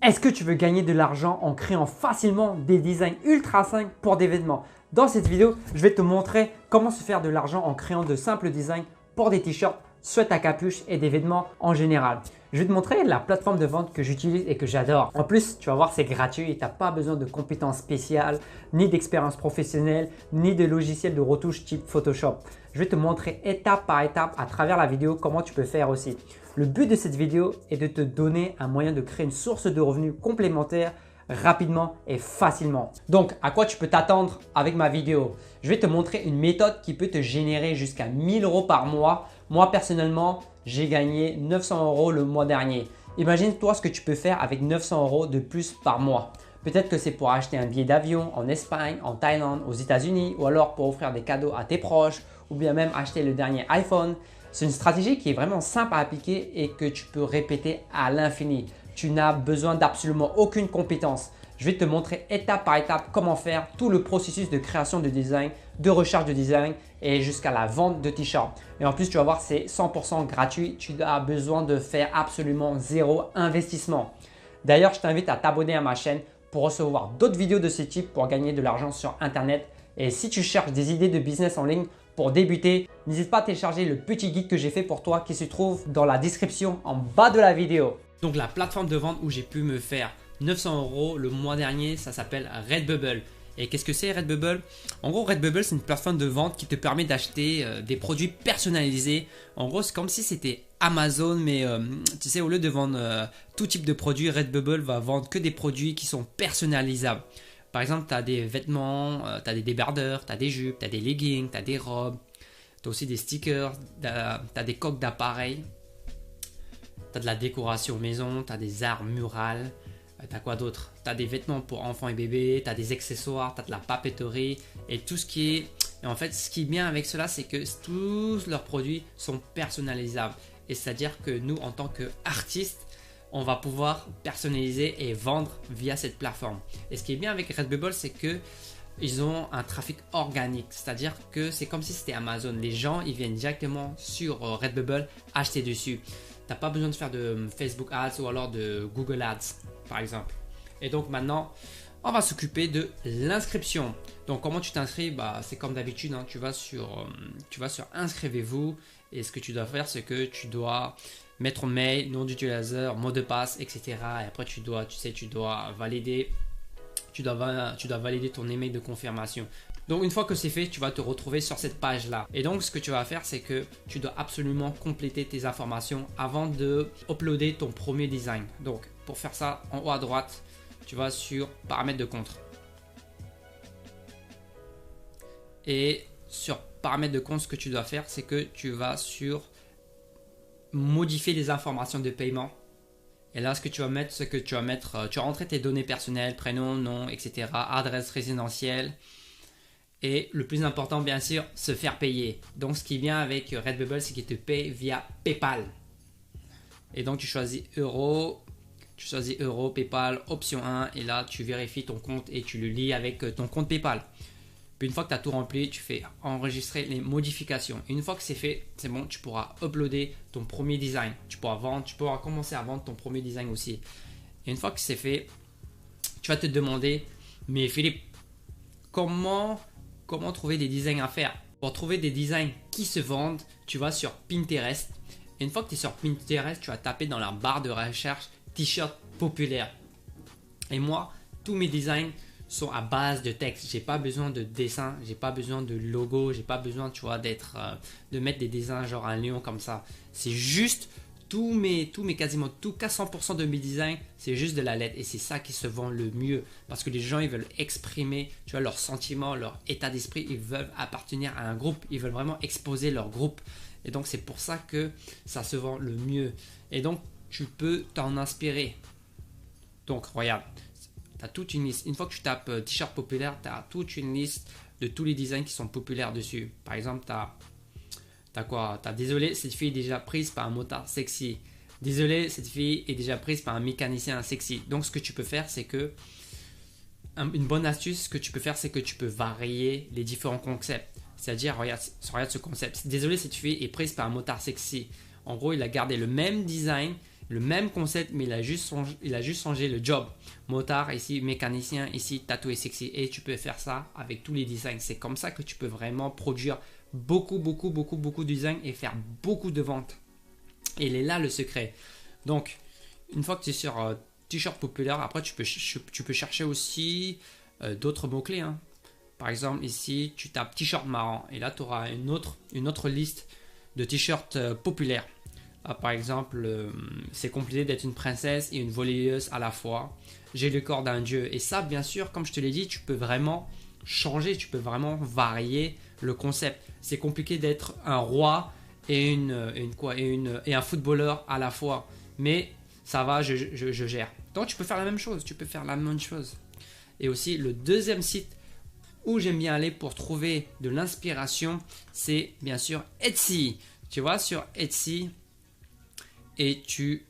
Est-ce que tu veux gagner de l'argent en créant facilement des designs ultra simples pour des vêtements? Dans cette vidéo, je vais te montrer comment se faire de l'argent en créant de simples designs pour des t-shirts, sweats à capuche et des vêtements en général. Je vais te montrer la plateforme de vente que j'utilise et que j'adore. En plus, tu vas voir, c'est gratuit et tu n'as pas besoin de compétences spéciales, ni d'expérience professionnelle, ni de logiciels de retouche type Photoshop. Je vais te montrer étape par étape à travers la vidéo comment tu peux faire aussi. Le but de cette vidéo est de te donner un moyen de créer une source de revenus complémentaire rapidement et facilement. Donc, à quoi tu peux t'attendre avec ma vidéo? Je vais te montrer une méthode qui peut te générer jusqu'à 1000 € par mois. Moi, personnellement, j'ai gagné 900 € le mois dernier. Imagine-toi ce que tu peux faire avec 900 € de plus par mois. Peut-être que c'est pour acheter un billet d'avion en Espagne, en Thaïlande, aux États-Unis ou alors pour offrir des cadeaux à tes proches ou bien même acheter le dernier iPhone. C'est une stratégie qui est vraiment simple à appliquer et que tu peux répéter à l'infini. Tu n'as besoin d'absolument aucune compétence. Je vais te montrer étape par étape comment faire tout le processus de création de design, de recherche de design et jusqu'à la vente de t-shirts. Et en plus, tu vas voir, c'est 100% gratuit. Tu as besoin de faire absolument zéro investissement. D'ailleurs, je t'invite à t'abonner à ma chaîne pour recevoir d'autres vidéos de ce type pour gagner de l'argent sur Internet. Et si tu cherches des idées de business en ligne pour débuter, n'hésite pas à télécharger le petit guide que j'ai fait pour toi qui se trouve dans la description en bas de la vidéo. Donc la plateforme de vente où j'ai pu me faire 900 € le mois dernier, ça s'appelle Redbubble. Et qu'est-ce que c'est Redbubble? En gros, Redbubble, c'est une plateforme de vente qui te permet d'acheter des produits personnalisés. En gros, c'est comme si c'était Amazon, mais tu sais, au lieu de vendre tout type de produits, Redbubble va vendre que des produits qui sont personnalisables. Par exemple, tu as des vêtements, tu as des débardeurs, tu as des jupes, tu as des leggings, tu as des robes, tu as aussi des stickers, tu as des coques d'appareils, tu as de la décoration maison, tu as des arts murales, tu as quoi d'autre? Tu as des vêtements pour enfants et bébés, tu as des accessoires, tu as de la papeterie et tout ce qui est… Et en fait, ce qui est bien avec cela, c'est que tous leurs produits sont personnalisables. Et c'est-à-dire que nous, en tant qu'artistes, on va pouvoir personnaliser et vendre via cette plateforme. Et ce qui est bien avec Redbubble, c'est que ils ont un trafic organique, c'est-à-dire que c'est comme si c'était Amazon. Les gens, ils viennent directement sur Redbubble acheter dessus. Tu n'as pas besoin de faire de Facebook Ads ou alors de Google Ads, par exemple. Et donc maintenant, on va s'occuper de l'inscription. Donc comment tu t'inscris? C'est comme d'habitude, hein, tu vas sur inscrivez-vous et ce que tu dois faire, c'est que tu dois mettre ton mail, nom d'utilisateur, mot de passe, etc. Et après tu dois valider, tu dois valider ton email de confirmation. Donc une fois que c'est fait, tu vas te retrouver sur cette page là. Et donc ce que tu vas faire, c'est que tu dois absolument compléter tes informations avant de uploader ton premier design. Donc pour faire ça, en haut à droite, tu vas sur paramètres de compte. Et sur paramètres de compte, ce que tu dois faire, c'est que tu vas sur modifier les informations de paiement. Et là, ce que tu vas mettre, c'est que tu vas rentrer tes données personnelles, prénom, nom, etc., adresse résidentielle. Et le plus important, bien sûr, se faire payer. Donc, ce qui vient avec Redbubble, c'est qu'il te paye via PayPal. Et donc, tu choisis euro, PayPal, option 1. Et là, tu vérifies ton compte et tu le lis avec ton compte PayPal. Puis une fois que tu as tout rempli, tu fais enregistrer les modifications. Et une fois que c'est fait, c'est bon, tu pourras uploader ton premier design. Tu pourras commencer à vendre ton premier design aussi. Et une fois que c'est fait, tu vas te demander, mais Philippe, comment trouver des designs à faire? Pour trouver des designs qui se vendent, tu vas sur Pinterest. Et une fois que tu es sur Pinterest, tu vas taper dans la barre de recherche t-shirt populaire. Et moi, tous mes designs sont à base de texte. J'ai pas besoin de dessin, j'ai pas besoin de logo, j'ai pas besoin, tu vois, de mettre des dessins genre un lion comme ça. C'est juste quasiment 100% de mes designs, c'est juste de la lettre et c'est ça qui se vend le mieux parce que les gens ils veulent exprimer, tu vois, leurs sentiments, leur état d'esprit, ils veulent appartenir à un groupe, ils veulent vraiment exposer leur groupe et donc c'est pour ça que ça se vend le mieux et donc tu peux t'en inspirer. Donc regarde, tu as toute une liste. Une fois que tu tapes t-shirt populaire, tu as toute une liste de tous les designs qui sont populaires dessus. Par exemple, tu as quoi? Tu as désolé, cette fille est déjà prise par un motard sexy. Désolé, cette fille est déjà prise par un mécanicien sexy. Donc, ce que tu peux faire, c'est que une bonne astuce, ce que tu peux faire, c'est que tu peux varier les différents concepts. C'est-à-dire, regarde ce concept. Désolé, cette fille est prise par un motard sexy. En gros, il a gardé le même design Le même concept, mais il a juste changé le job. Motard ici, mécanicien ici, tatoué sexy. Et tu peux faire ça avec tous les designs. C'est comme ça que tu peux vraiment produire beaucoup de designs et faire beaucoup de ventes. Et il est là le secret. Donc, une fois que tu es sur t-shirt populaire, après tu peux chercher aussi d'autres mots-clés. Hein. Par exemple, ici, tu tapes t-shirt marrant. Et là, tu auras une autre liste de t-shirts populaires. Par exemple, c'est compliqué d'être une princesse et une volleyeuse à la fois. J'ai le corps d'un dieu. Et ça, bien sûr, comme je te l'ai dit, tu peux vraiment changer, tu peux vraiment varier le concept. C'est compliqué d'être un roi et un footballeur à la fois. Mais ça va, je gère. Donc, tu peux faire la même chose. Et aussi, le deuxième site où j'aime bien aller pour trouver de l'inspiration, c'est bien sûr Etsy. Tu vois, sur Etsy, et tu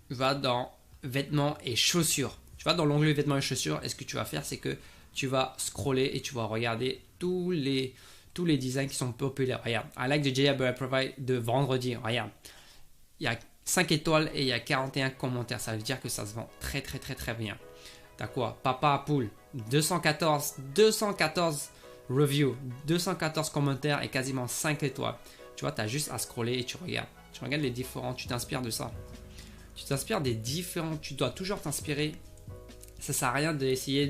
vas dans vêtements et chaussures. Tu vas dans l'onglet vêtements et chaussures et ce que tu vas faire, c'est que tu vas scroller et tu vas regarder tous les designs qui sont populaires. Regarde, I like the JBL Provide de vendredi. Regarde, il y a 5 étoiles et il y a 41 commentaires. Ça veut dire que ça se vend très bien. T'as quoi? Papa Poule, 214 reviews, 214 commentaires et quasiment 5 étoiles. Tu vois, tu as juste à scroller et tu regardes. Tu regardes les différents, tu t'inspires de ça. Tu t'inspires des différents, tu dois toujours t'inspirer. Ça sert à rien d'essayer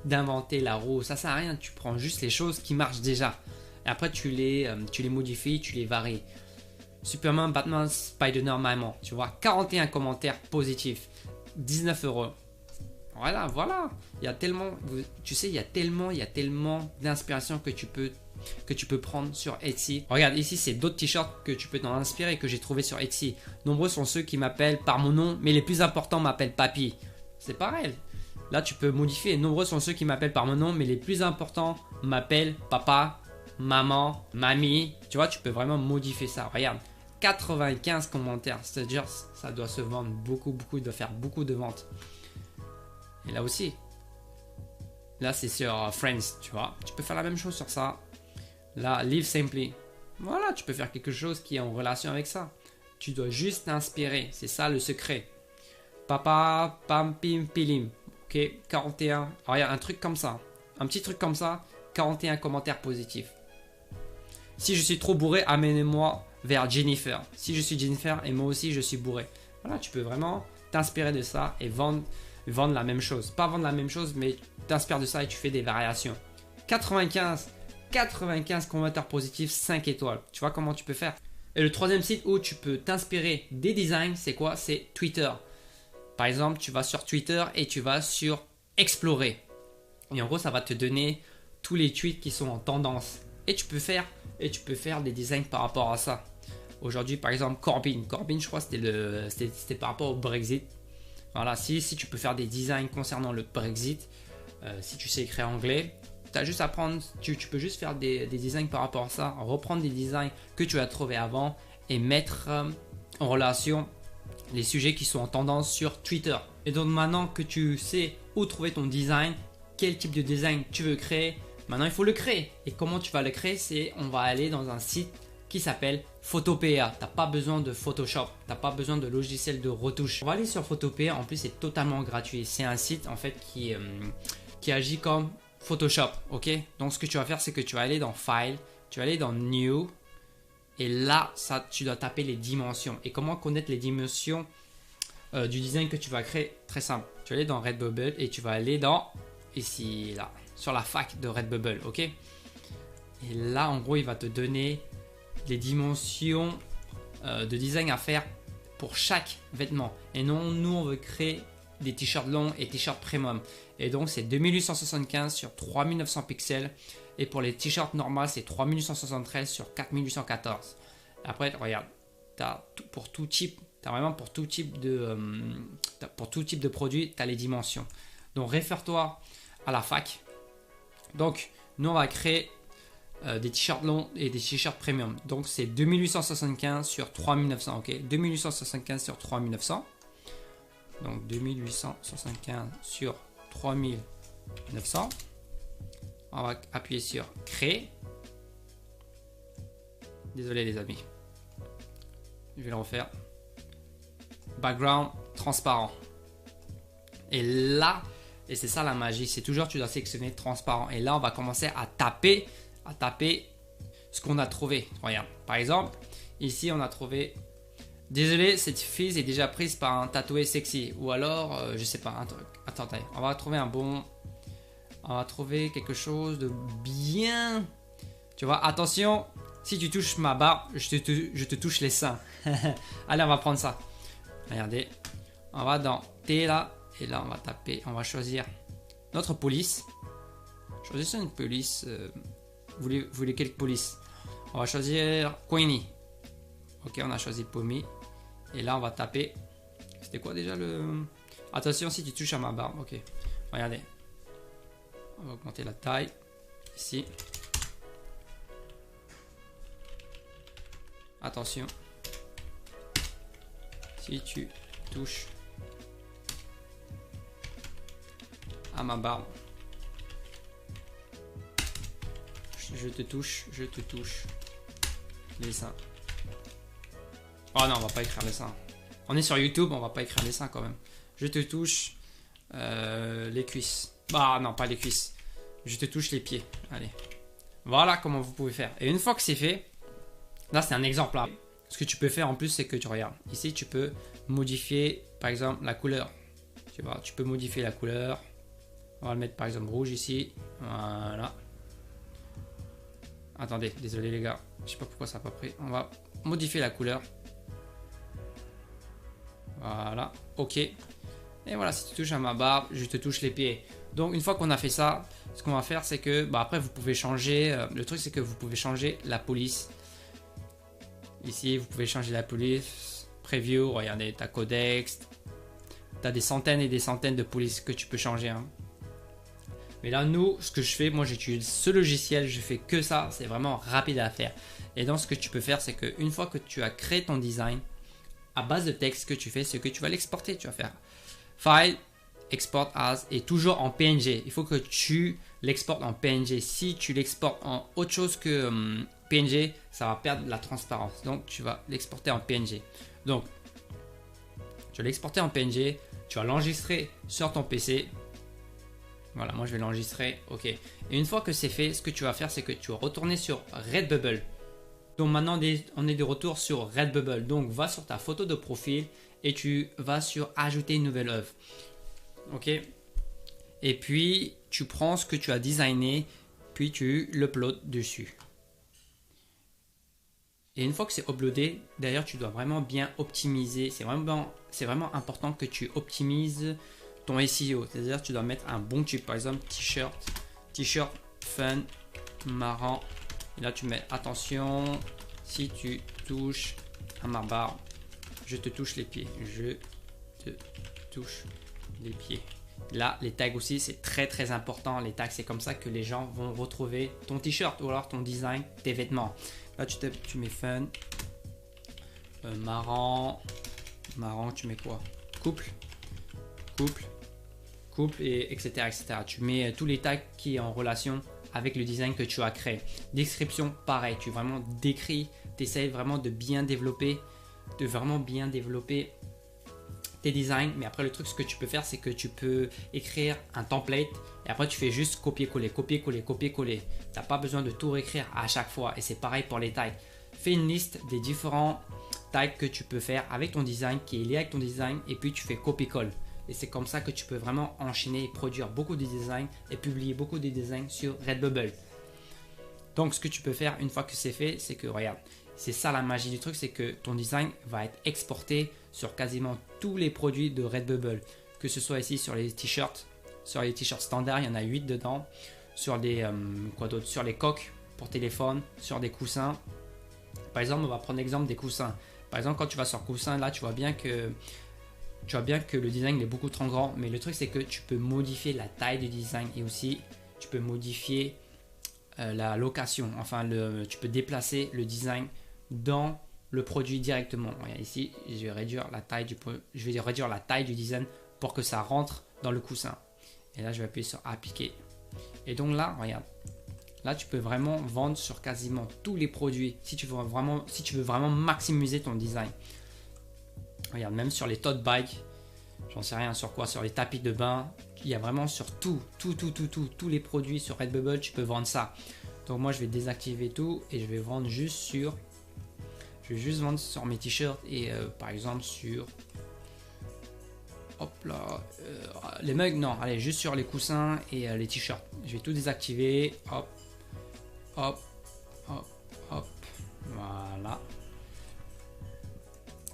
d'inventer la roue. Ça sert à rien, tu prends juste les choses qui marchent déjà. Et après, tu les modifies, tu les varies. Superman, Batman, Spider-Man, maman. Tu vois, 41 commentaires positifs. 19 €. Voilà. Il y a tellement, tu sais, il y a tellement d'inspiration que tu peux prendre sur Etsy. Regarde, ici, c'est d'autres t-shirts que tu peux t'en inspirer que j'ai trouvé sur Etsy. Nombreux sont ceux qui m'appellent par mon nom, mais les plus importants m'appellent papy. C'est pareil. Là, tu peux modifier. Nombreux sont ceux qui m'appellent par mon nom, mais les plus importants m'appellent papa, maman, mamie. Tu vois, tu peux vraiment modifier ça. Regarde, 95 commentaires. C'est-à-dire, ça doit se vendre beaucoup, il doit faire beaucoup de ventes. Et là aussi, là c'est sur Friends, tu vois. Tu peux faire la même chose sur ça. Là, Live Simply. Voilà, tu peux faire quelque chose qui est en relation avec ça. Tu dois juste t'inspirer. C'est ça le secret. Papa, pam, pim, pilim. Ok, 41. Regarde, un truc comme ça. Un petit truc comme ça. 41 commentaires positifs. Si je suis trop bourré, amenez-moi vers Jennifer. Si je suis Jennifer et moi aussi je suis bourré. Voilà, tu peux vraiment t'inspirer de ça et vendre la même chose. Pas vendre la même chose, mais t'inspires de ça et tu fais des variations. 95 commentaires positifs, 5 étoiles. Tu vois comment tu peux faire. Et le troisième site où tu peux t'inspirer des designs, c'est quoi? C'est Twitter. Par exemple, tu vas sur Twitter et tu vas sur Explorer. Et en gros, ça va te donner tous les tweets qui sont en tendance. Et tu peux faire des designs par rapport à ça. Aujourd'hui, par exemple, Corbyn, je crois que c'était par rapport au Brexit. Voilà, si tu peux faire des designs concernant le Brexit, si tu sais écrire anglais, tu as juste à prendre, tu peux juste faire des designs par rapport à ça, reprendre des designs que tu as trouvés avant et mettre en relation les sujets qui sont en tendance sur Twitter. Et donc maintenant que tu sais où trouver ton design, quel type de design tu veux créer, maintenant il faut le créer. Et comment tu vas le créer? On va aller dans un site qui s'appelle Photopea. Tu n'as pas besoin de Photoshop, tu n'as pas besoin de logiciel de retouche. On va aller sur Photopea, en plus c'est totalement gratuit. C'est un site en fait qui agit comme Photoshop, ok? Donc ce que tu vas faire, c'est que tu vas aller dans File, tu vas aller dans New, et là, tu dois taper les dimensions. Et comment connaître les dimensions du design que tu vas créer? Très simple. Tu vas aller dans Redbubble et tu vas aller dans, ici, là, sur la fac de Redbubble, ok? Et là, en gros, il va te donner les dimensions de design à faire pour chaque vêtement. Et non, nous, on veut créer des t-shirts longs et t-shirts premium. Et donc, c'est 2875 sur 3900 pixels. Et pour les t-shirts normaux, c'est 3873 sur 4814. Après, regarde, pour tout type de produit, tu as les dimensions. Donc, réfère-toi à la fac. Donc, nous, on va créer des t-shirts longs et des t-shirts premium. Donc, c'est 2875 sur 3900. Ok, 2875 sur 3900. Donc, 2875 sur 3900. On va appuyer sur créer. Désolé les amis. Je vais le refaire. background transparent. Et là, et c'est ça la magie, c'est toujours tu dois sélectionner transparent. Et là, on va commencer à taper ce qu'on a trouvé. Regarde, par exemple, ici, on a trouvé... Désolé, cette fille est déjà prise par un tatoué sexy. Ou alors, je sais pas, un truc. Attendez, on va trouver un bon... On va trouver quelque chose de bien... Tu vois, attention, si tu touches ma barbe, je te touche les seins. Allez, on va prendre ça. Regardez, on va dans T là. Et là, on va taper, on va choisir notre police. Choisissez une police. Vous voulez quelle police? On va choisir Queenie. Ok, on a choisi Pommy. Et là, on va taper. C'était quoi déjà le... Attention si tu touches à ma barbe. Ok, regardez. On va augmenter la taille. Ici. Attention. Si tu touches à ma barbe, je te touche les seins. Oh non, on va pas écrire les seins. On est sur YouTube, on va pas écrire les seins quand même. Je te touche les cuisses. Bah non, pas les cuisses. Je te touche les pieds. Allez. Voilà comment vous pouvez faire. Et une fois que c'est fait, là c'est un exemple là. Ce que tu peux faire en plus, c'est que tu regardes. Ici, tu peux modifier par exemple la couleur. Tu vois, tu peux modifier la couleur. On va le mettre par exemple rouge ici. Voilà. Attendez, désolé les gars. Je sais pas pourquoi ça n'a pas pris. On va modifier la couleur. Voilà. Ok. Et voilà, si tu touches à ma barbe, je te touche les pieds. Donc une fois qu'on a fait ça, ce qu'on va faire, c'est que bah, après vous pouvez changer. Le truc, c'est que vous pouvez changer la police. Ici, vous pouvez changer la police. Preview, regardez, ta codex. Tu as des centaines et des centaines de polices que tu peux changer. Hein. Mais là, nous, ce que je fais, moi j'utilise ce logiciel, je fais que ça, c'est vraiment rapide à faire. Et donc, ce que tu peux faire, c'est qu'une fois que tu as créé ton design, à base de texte, ce que tu fais, c'est que tu vas l'exporter. Tu vas faire File, Export as, et toujours en PNG. Il faut que tu l'exportes en PNG. Si tu l'exportes en autre chose que PNG, ça va perdre la transparence. Donc, tu vas l'exporter en PNG. Donc, tu vas l'exporter en PNG, tu vas l'enregistrer sur ton PC. Voilà, moi je vais l'enregistrer. Ok. Et une fois que c'est fait, ce que tu vas faire, c'est que tu vas retourner sur Redbubble. Donc maintenant, on est de retour sur Redbubble. Donc, va sur ta photo de profil et tu vas sur Ajouter une nouvelle œuvre. Ok. Et puis, tu prends ce que tu as designé, puis tu l'uploades dessus. Et une fois que c'est uploadé, d'ailleurs, tu dois vraiment bien optimiser. C'est vraiment important que tu optimises ton SEO. C'est-à-dire, tu dois mettre un bon type. Par exemple, t-shirt fun, marrant. Et là, tu mets attention, si tu touches à ma barbe, je te touche les pieds. Je te touche les pieds. Là, les tags aussi, c'est très très important. Les tags, c'est comme ça que les gens vont retrouver ton t-shirt ou alors ton design, tes vêtements. Là, tu mets fun, marrant, tu mets quoi? Couple, et etc., etc. Tu mets tous les tags qui sont en relation avec le design que tu as créé. Description, pareil, tu vraiment décris, tu essaies vraiment de bien développer, tes designs. Mais après, le truc, ce que tu peux faire, c'est que tu peux écrire un template et après, tu fais juste copier-coller. Tu n'as pas besoin de tout réécrire à chaque fois. Et c'est pareil pour les tags. Fais une liste des différents tags que tu peux faire avec ton design, qui est lié avec ton design, et puis tu fais copier-coller. Et c'est comme ça que tu peux vraiment enchaîner et produire beaucoup de designs et publier beaucoup de designs sur Redbubble. Donc, ce que tu peux faire une fois que c'est fait, c'est que regarde, c'est ça la magie du truc, c'est que ton design va être exporté sur quasiment tous les produits de Redbubble. Que ce soit ici sur les t-shirts, standards, il y en a 8 dedans. Sur des sur les coques pour téléphone, sur des coussins. Par exemple, on va prendre l'exemple des coussins. Par exemple, quand tu vas sur coussin, là, tu vois bien que le design est beaucoup trop grand. Mais le truc, c'est que tu peux modifier la taille du design et aussi, tu peux modifier la location. Enfin, tu peux déplacer le design dans le produit directement. Regarde, ici, je vais réduire la taille du design pour que ça rentre dans le coussin. Et là, je vais appuyer sur appliquer. Et donc là, regarde. Là, tu peux vraiment vendre sur quasiment tous les produits si tu veux vraiment maximiser ton design. Regarde, même sur les tote bags, j'en sais rien sur quoi, sur les tapis de bain, il y a vraiment sur tous les produits sur Redbubble, tu peux vendre ça. Donc moi je vais désactiver tout et je vais vendre juste sur, mes t-shirts et par exemple sur, hop là, les mugs, non, allez, juste sur les coussins et les t-shirts. Je vais tout désactiver, hop, hop, hop, hop, voilà.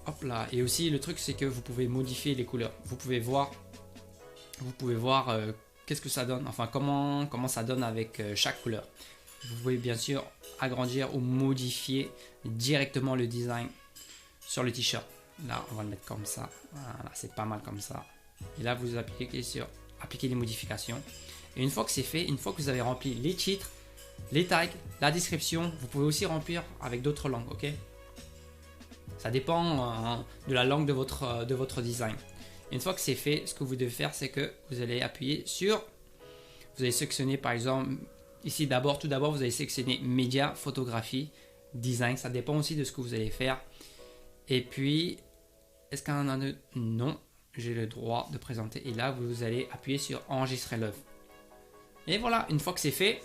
Hop là, et aussi le truc c'est que vous pouvez modifier les couleurs. Vous pouvez voir qu'est-ce que ça donne, enfin comment ça donne avec chaque couleur. Vous pouvez bien sûr agrandir ou modifier directement le design sur le t-shirt. Là, on va le mettre comme ça. Voilà, c'est pas mal comme ça. Et là, vous appliquez sur appliquer les modifications. Et une fois que c'est fait, une fois que vous avez rempli les titres, les tags, la description, vous pouvez aussi remplir avec d'autres langues, ok? Ça dépend de la langue de votre design. Une fois que c'est fait, ce que vous devez faire, c'est que vous allez appuyer sur, vous allez sélectionner par exemple, ici tout d'abord, vous allez sélectionner médias, photographie, design. Ça dépend aussi de ce que vous allez faire. Et puis, est-ce qu'il y en a un? Non, j'ai le droit de présenter. Et là, vous allez appuyer sur enregistrer l'œuvre. Et voilà, une fois que c'est fait,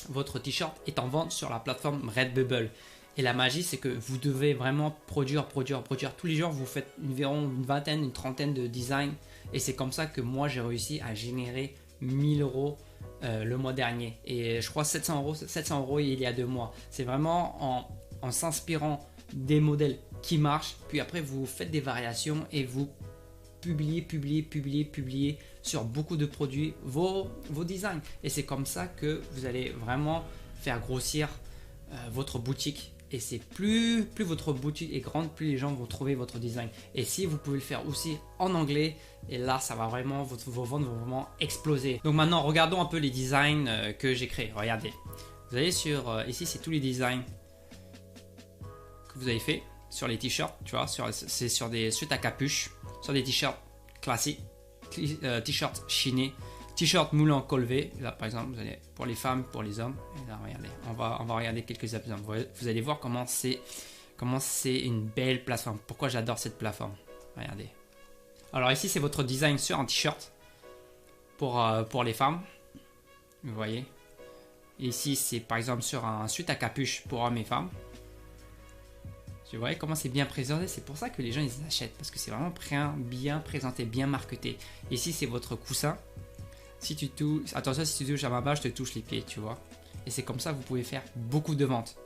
votre t-shirt est en vente sur la plateforme Redbubble. Et la magie, c'est que vous devez vraiment produire. Tous les jours, vous faites environ une vingtaine, une trentaine de designs. Et c'est comme ça que moi, j'ai réussi à générer 1000 euros le mois dernier. Et je crois 700 euros il y a 2 mois. C'est vraiment en s'inspirant des modèles qui marchent. Puis après, vous faites des variations et vous publiez sur beaucoup de produits vos designs. Et c'est comme ça que vous allez vraiment faire grossir votre boutique. Et c'est plus votre boutique est grande, plus les gens vont trouver votre design. Et si vous pouvez le faire aussi en anglais, et là ça va vraiment, vos ventes vont vraiment exploser. Donc maintenant regardons un peu les designs que j'ai créés. Regardez, vous allez sur ici, c'est tous les designs que vous avez fait sur les t-shirts, tu vois, c'est sur des suites à capuche, sur des t-shirts classiques, t-shirts chinés, t-shirt moulin colvé. Là par exemple, vous allez pour les femmes, pour les hommes. Et là regardez, on va regarder quelques exemples. Vous allez voir comment c'est une belle plateforme. Pourquoi j'adore cette plateforme. Regardez. Alors ici c'est votre design sur un t-shirt pour les femmes. Vous voyez. Ici c'est par exemple sur un suite à capuche pour hommes et femmes. Vous voyez comment c'est bien présenté. C'est pour ça que les gens ils achètent, parce que c'est vraiment bien présenté, bien marketé. Ici c'est votre coussin. Si tu touches, attention, si tu touches à ma base, je te touche les pieds, tu vois. Et c'est comme ça que vous pouvez faire beaucoup de ventes.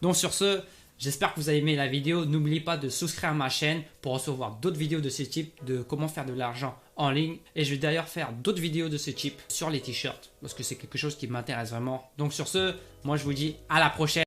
Donc sur ce, j'espère que vous avez aimé la vidéo. N'oubliez pas de souscrire à ma chaîne pour recevoir d'autres vidéos de ce type, de comment faire de l'argent en ligne. Et je vais d'ailleurs faire d'autres vidéos de ce type sur les t-shirts, parce que c'est quelque chose qui m'intéresse vraiment. Donc sur ce, moi je vous dis à la prochaine.